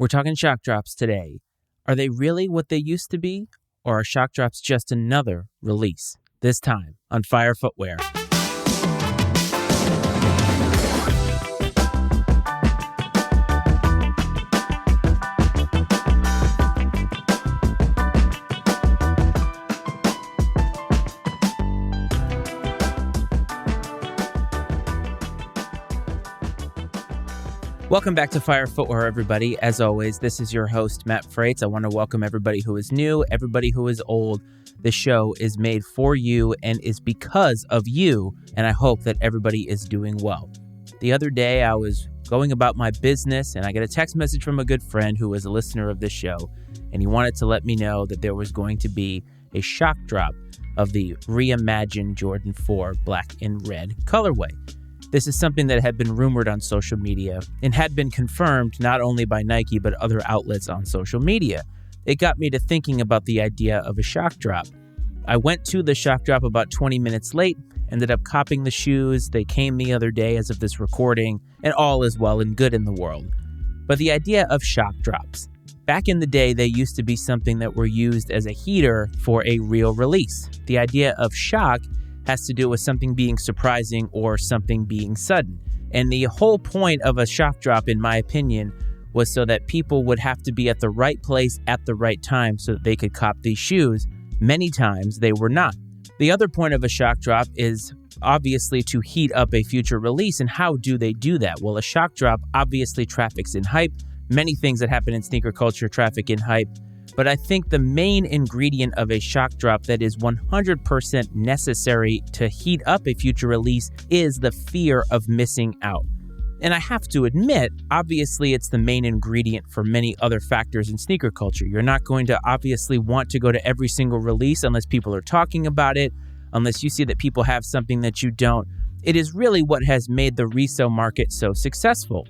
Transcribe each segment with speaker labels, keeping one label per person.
Speaker 1: We're talking shock drops today. Are they really what they used to be? Or are shock drops just another release? This time on Fire Footwear. Welcome back to Fire Footwear, everybody. As always, this is your host, Matt Frates. I want to welcome everybody who is new, everybody who is old. This show is made for you and is because of you, and I hope that everybody is doing well. The other day, I was going about my business, and I got a text message from a good friend who was a listener of this show, and he wanted to let me know that there was going to be a shock drop of the reimagined Jordan 4 black and red colorway. This is something that had been rumored on social media and had been confirmed not only by Nike but other outlets on social media. It got me to thinking about the idea of a shock drop. I went to the shock drop about 20 minutes late, ended up copping the shoes. They came the other day as of this recording, and all is well and good in the world. But the idea of shock drops. Back in the day, they used to be something that were used as a heater for a real release. The idea of shock has to do with something being surprising or something being sudden. And the whole point of a shock drop, in my opinion, was so that people would have to be at the right place at the right time so that they could cop these shoes. Many times they were not. The other point of a shock drop is obviously to heat up a future release. And how do they do that? Well, a shock drop obviously traffics in hype. Many things that happen in sneaker culture traffic in hype. But I think the main ingredient of a shock drop that is 100% necessary to heat up a future release is the fear of missing out. And I have to admit, obviously it's the main ingredient for many other factors in sneaker culture. You're not going to obviously want to go to every single release unless people are talking about it, unless you see that people have something that you don't. It is really what has made the resale market so successful.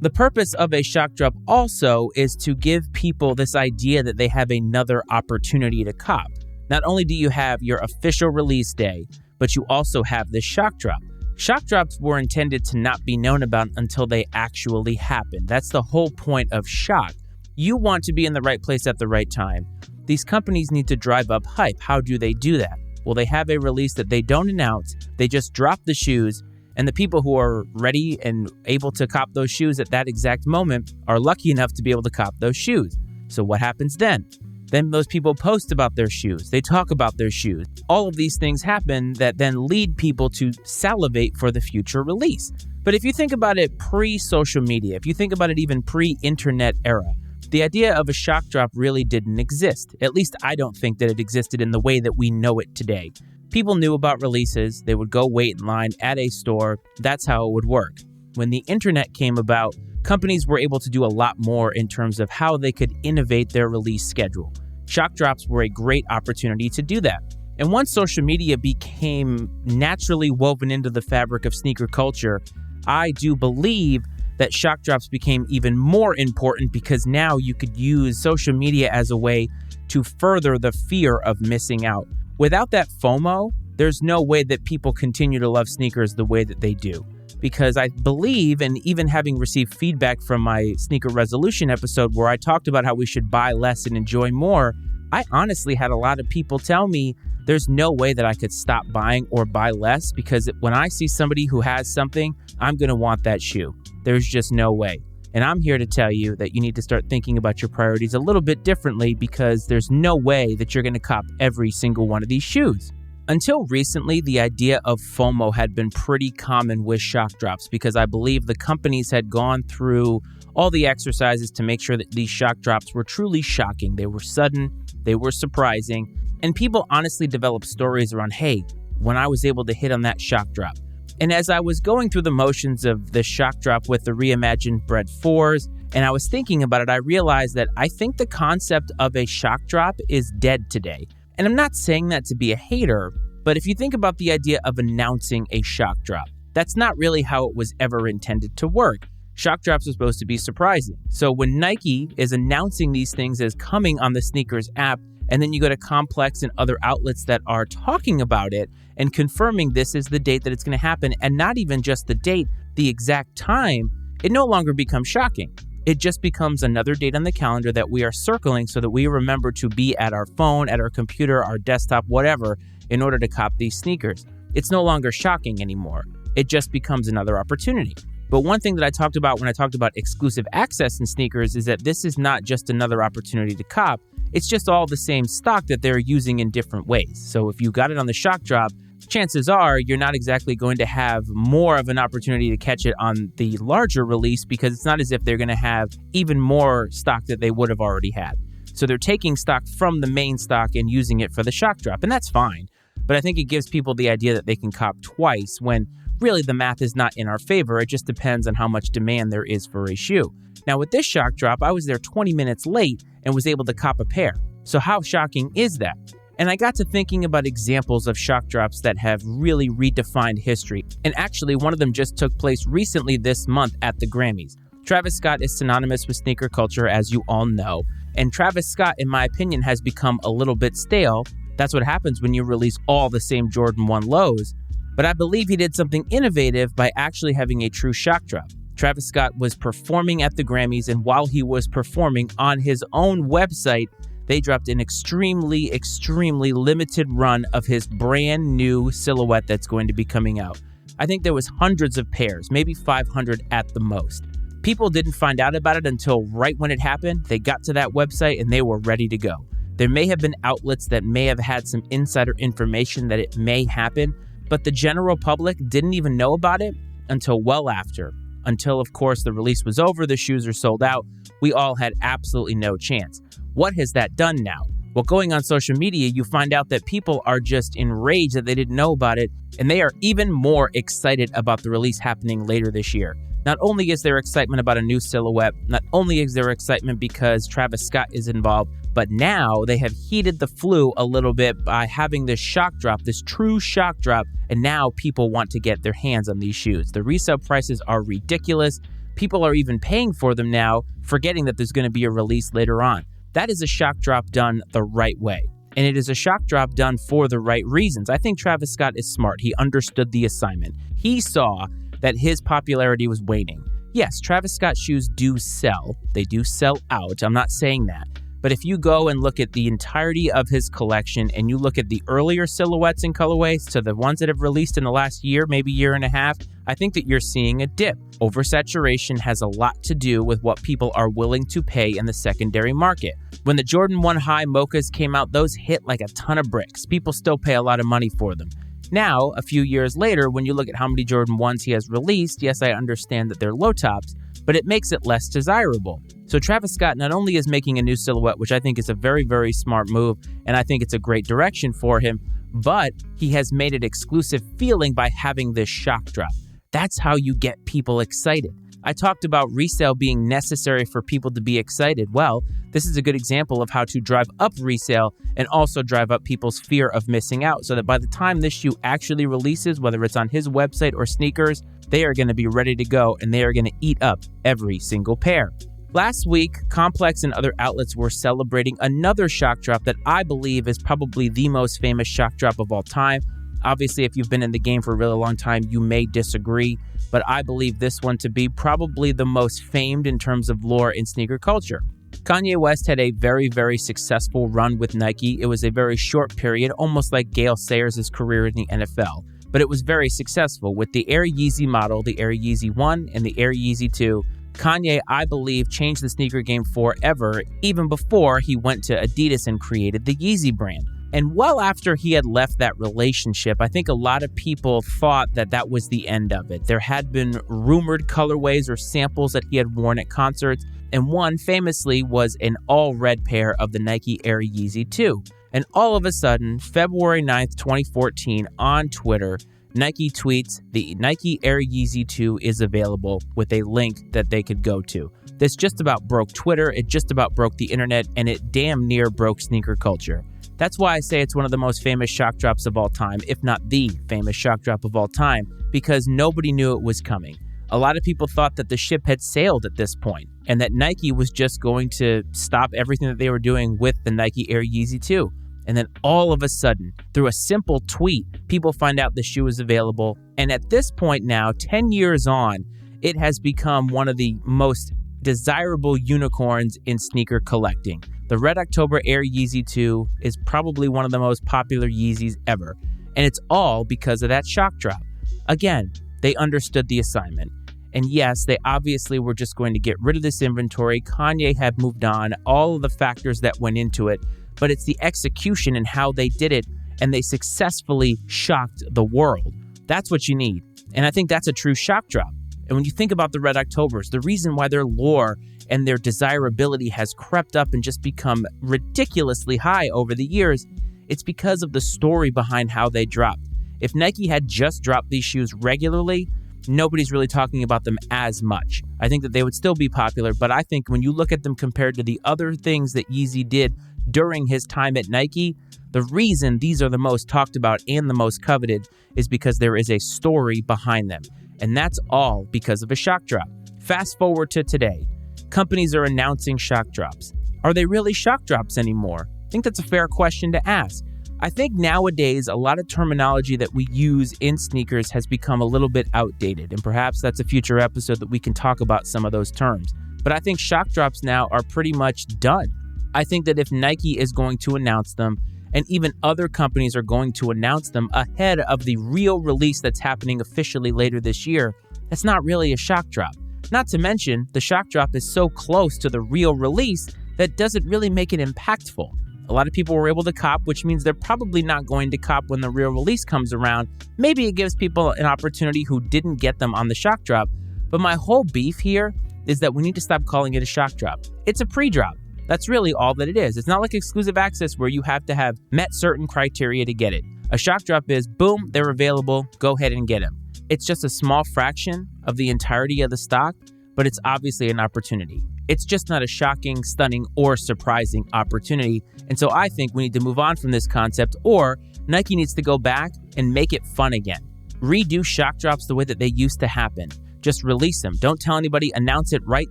Speaker 1: The purpose of a shock drop also is to give people this idea that they have another opportunity to cop. Not only do you have your official release day, but you also have this shock drop. Shock drops were intended to not be known about until they actually happen. That's the whole point of shock. You want to be in the right place at the right time. These companies need to drive up hype. How do they do that? Well, they have a release that they don't announce. They just drop the shoes. And the people who are ready and able to cop those shoes at that exact moment are lucky enough to be able to cop those shoes. So what happens then? Then those people post about their shoes. They talk about their shoes. All of these things happen that then lead people to salivate for the future release. But if you think about it pre-social media, if you think about it even pre-internet era, the idea of a shock drop really didn't exist. At least I don't think that it existed in the way that we know it today. People knew about releases. They would go wait in line at a store. That's how it would work. When the internet came about, companies were able to do a lot more in terms of how they could innovate their release schedule. Shock drops were a great opportunity to do that. And once social media became naturally woven into the fabric of sneaker culture, I do believe that shock drops became even more important because now you could use social media as a way to further the fear of missing out. Without that FOMO, there's no way that people continue to love sneakers the way that they do. Because I believe, and even having received feedback from my sneaker resolution episode where I talked about how we should buy less and enjoy more, I honestly had a lot of people tell me there's no way that I could stop buying or buy less because when I see somebody who has something, I'm going to want that shoe. There's just no way. And I'm here to tell you that you need to start thinking about your priorities a little bit differently because there's no way that you're going to cop every single one of these shoes. Until recently, the idea of FOMO had been pretty common with shock drops because I believe the companies had gone through all the exercises to make sure that these shock drops were truly shocking. They were sudden, they were surprising, and people honestly developed stories around, hey, when I was able to hit on that shock drop. And as I was going through the motions of the shock drop with the reimagined Bred 4s, and I was thinking about it, I realized that I think the concept of a shock drop is dead today. And I'm not saying that to be a hater, but if you think about the idea of announcing a shock drop, that's not really how it was ever intended to work. Shock drops are supposed to be surprising. So when Nike is announcing these things as coming on the sneakers app, and then you go to Complex and other outlets that are talking about it and confirming this is the date that it's going to happen, and not even just the date, the exact time, it no longer becomes shocking. It just becomes another date on the calendar that we are circling so that we remember to be at our phone, at our computer, our desktop, whatever, in order to cop these sneakers. It's no longer shocking anymore. It just becomes another opportunity. But one thing that I talked about when I talked about exclusive access in sneakers is that this is not just another opportunity to cop. It's just all the same stock that they're using in different ways. So if you got it on the shock drop, chances are you're not exactly going to have more of an opportunity to catch it on the larger release because it's not as if they're going to have even more stock that they would have already had. So they're taking stock from the main stock and using it for the shock drop, and that's fine. But I think it gives people the idea that they can cop twice when really the math is not in our favor. It just depends on how much demand there is for a shoe. Now with this shock drop, I was there 20 minutes late and was able to cop a pair. So how shocking is that? And I got to thinking about examples of shock drops that have really redefined history. And actually, one of them just took place recently this month at the Grammys. Travis Scott is synonymous with sneaker culture, as you all know. And Travis Scott, in my opinion, has become a little bit stale. That's what happens when you release all the same Jordan 1 lows. But I believe he did something innovative by actually having a true shock drop. Travis Scott was performing at the Grammys, and while he was performing on his own website, they dropped an extremely limited run of his brand new silhouette that's going to be coming out. I think there was hundreds of pairs, maybe 500 at the most. People didn't find out about it until right when it happened. They got to that website and they were ready to go. There may have been outlets that may have had some insider information that it may happen, but the general public didn't even know about it until well after. Until, of course, the release was over, the shoes are sold out. We all had absolutely no chance. What has that done now? Well, going on social media, you find out that people are just enraged that they didn't know about it, and they are even more excited about the release happening later this year. Not only is there excitement about a new silhouette, not only is there excitement because Travis Scott is involved, but now they have heated the flu a little bit by having this shock drop, this true shock drop, and now people want to get their hands on these shoes. The resale prices are ridiculous. People are even paying for them now, forgetting that there's going to be a release later on. That is a shock drop done the right way. And it is a shock drop done for the right reasons. I think Travis Scott is smart. He understood the assignment. He saw that his popularity was waning. Yes, Travis Scott shoes do sell. They do sell out. I'm not saying that. But if you go and look at the entirety of his collection and you look at the earlier silhouettes and colorways to the ones that have released in the last year, maybe year and a half, I think that you're seeing a dip. Oversaturation has a lot to do with what people are willing to pay in the secondary market. When the Jordan 1 High Mochas came out, those hit like a ton of bricks. People still pay a lot of money for them. Now, a few years later, when you look at how many Jordan 1s he has released, yes, I understand that they're low tops, but it makes it less desirable. So Travis Scott not only is making a new silhouette, which I think is a very, very smart move, and I think it's a great direction for him, but he has made it exclusive feeling by having this shock drop. That's how you get people excited. I talked about resale being necessary for people to be excited. Well, this is a good example of how to drive up resale and also drive up people's fear of missing out so that by the time this shoe actually releases, whether it's on his website or sneakers, they are going to be ready to go and they are going to eat up every single pair. Last week, Complex and other outlets were celebrating another shock drop that I believe is probably the most famous shock drop of all time. Obviously, if you've been in the game for a really long time, you may disagree, but I believe this one to be probably the most famed in terms of lore in sneaker culture. Kanye West had a very, very successful run with Nike. It was a very short period, almost like Gale Sayers' career in the NFL, but it was very successful. With the Air Yeezy model, the Air Yeezy 1 and the Air Yeezy 2, Kanye, I believe, changed the sneaker game forever, even before he went to Adidas and created the Yeezy brand. And well after he had left that relationship, I think a lot of people thought that that was the end of it. There had been rumored colorways or samples that he had worn at concerts, and one famously was an all-red pair of the Nike Air Yeezy 2. And all of a sudden, February 9th, 2014, on Twitter, Nike tweets, the Nike Air Yeezy 2 is available with a link that they could go to. This just about broke Twitter, it just about broke the internet, and it damn near broke sneaker culture. That's why I say it's one of the most famous shock drops of all time, if not the famous shock drop of all time, because nobody knew it was coming. A lot of people thought that the ship had sailed at this point, and that Nike was just going to stop everything that they were doing with the Nike Air Yeezy 2. And then all of a sudden, through a simple tweet, people find out the shoe is available. And at this point now, 10 years on, it has become one of the most desirable unicorns in sneaker collecting. The Red October Air Yeezy 2 is probably one of the most popular Yeezys ever, and it's all because of that shock drop. Again, they understood the assignment. And yes, they obviously were just going to get rid of this inventory. Kanye had moved on, all of the factors that went into it, but it's the execution and how they did it, and they successfully shocked the world. That's what you need. And I think that's a true shock drop. And when you think about the Red Octobers, the reason why their lore and their desirability has crept up and just become ridiculously high over the years, it's because of the story behind how they dropped. If Nike had just dropped these shoes regularly, nobody's really talking about them as much. I think that they would still be popular, but I think when you look at them compared to the other things that Yeezy did during his time at Nike, the reason these are the most talked about and the most coveted is because there is a story behind them. And that's all because of a shock drop. Fast forward to today. Companies are announcing shock drops. Are they really shock drops anymore? I think that's a fair question to ask. I think nowadays a lot of terminology that we use in sneakers has become a little bit outdated, and perhaps that's a future episode that we can talk about some of those terms. But I think shock drops now are pretty much done. I think that if Nike is going to announce them, and even other companies are going to announce them ahead of the real release that's happening officially later this year, that's not really a shock drop. Not to mention, the shock drop is so close to the real release that doesn't really make it impactful. A lot of people were able to cop, which means they're probably not going to cop when the real release comes around. Maybe it gives people an opportunity who didn't get them on the shock drop. But my whole beef here is that we need to stop calling it a shock drop. It's a pre-drop. That's really all that it is. It's not like exclusive access where you have to have met certain criteria to get it. A shock drop is, boom, they're available, go ahead and get them. It's just a small fraction of the entirety of the stock, but it's obviously an opportunity. It's just not a shocking, stunning, or surprising opportunity. And so I think we need to move on from this concept, or Nike needs to go back and make it fun again. Redo shock drops the way that they used to happen. Just release them. Don't tell anybody, announce it right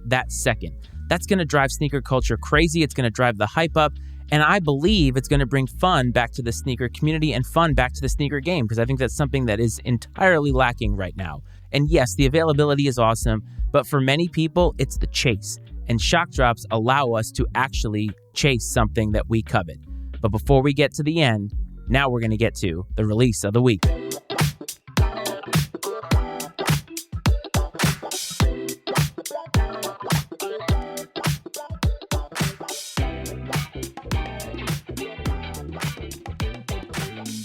Speaker 1: that second. That's going to drive sneaker culture crazy. It's going to drive the hype up. And I believe it's going to bring fun back to the sneaker community and fun back to the sneaker game, because I think that's something that is entirely lacking right now. And yes, the availability is awesome, but for many people, it's the chase. And shock drops allow us to actually chase something that we covet. But before we get to the end, now we're going to get to the release of the week.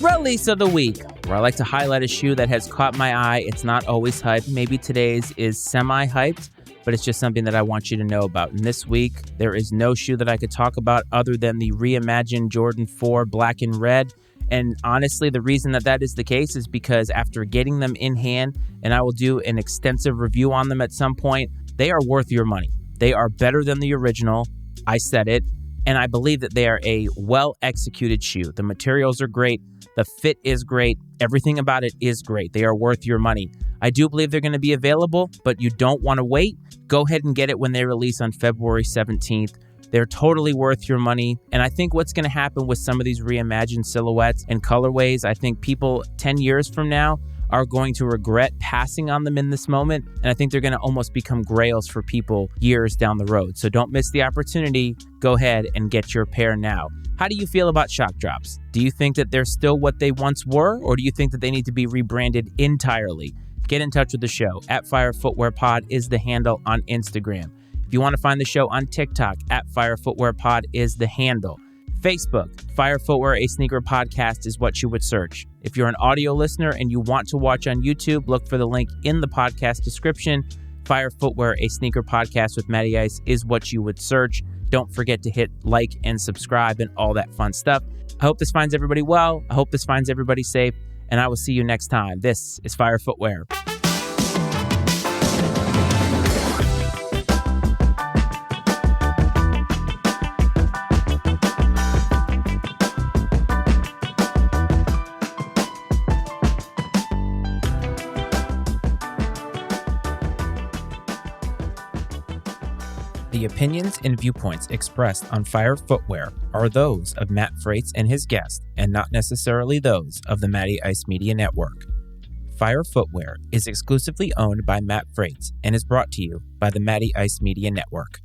Speaker 1: Release of the week, where I like to highlight a shoe that has caught my eye. It's not always hyped. Maybe today's is semi-hyped, but it's just something that I want you to know about. And this week, there is no shoe that I could talk about other than the reimagined Jordan 4 black and red. And honestly, the reason that that is the case is because after getting them in hand, and I will do an extensive review on them at some point, they are worth your money. They are better than the original. I said it. And I believe that they are a well-executed shoe. The materials are great. The fit is great. Everything about it is great. They are worth your money. I do believe they're going to be available, but you don't want to wait. Go ahead and get it when they release on February 17th. They're totally worth your money. And I think what's going to happen with some of these reimagined silhouettes and colorways, I think people 10 years from now are going to regret passing on them in this moment. And I think they're going to almost become grails for people years down the road. So don't miss the opportunity. Go ahead and get your pair now. How do you feel about shock drops? Do you think that they're still what they once were, or do you think that they need to be rebranded entirely? Get in touch with the show. @FireFootwearPod is the handle on Instagram. If you want to find the show on TikTok, @FireFootwearPod is the handle. Facebook, Fire Footwear, a sneaker podcast is what you would search. If you're an audio listener and you want to watch on YouTube, look for the link in the podcast description. Fire Footwear, a sneaker podcast with Matty Ice is what you would search. Don't forget to hit like and subscribe and all that fun stuff. I hope this finds everybody well. I hope this finds everybody safe, and I will see you next time. This is Fire Footwear. The opinions and viewpoints expressed on Fire Footwear are those of Matt Frates and his guest, and not necessarily those of the Matty Ice Media Network. Fire Footwear is exclusively owned by Matt Freites and is brought to you by the Matty Ice Media Network.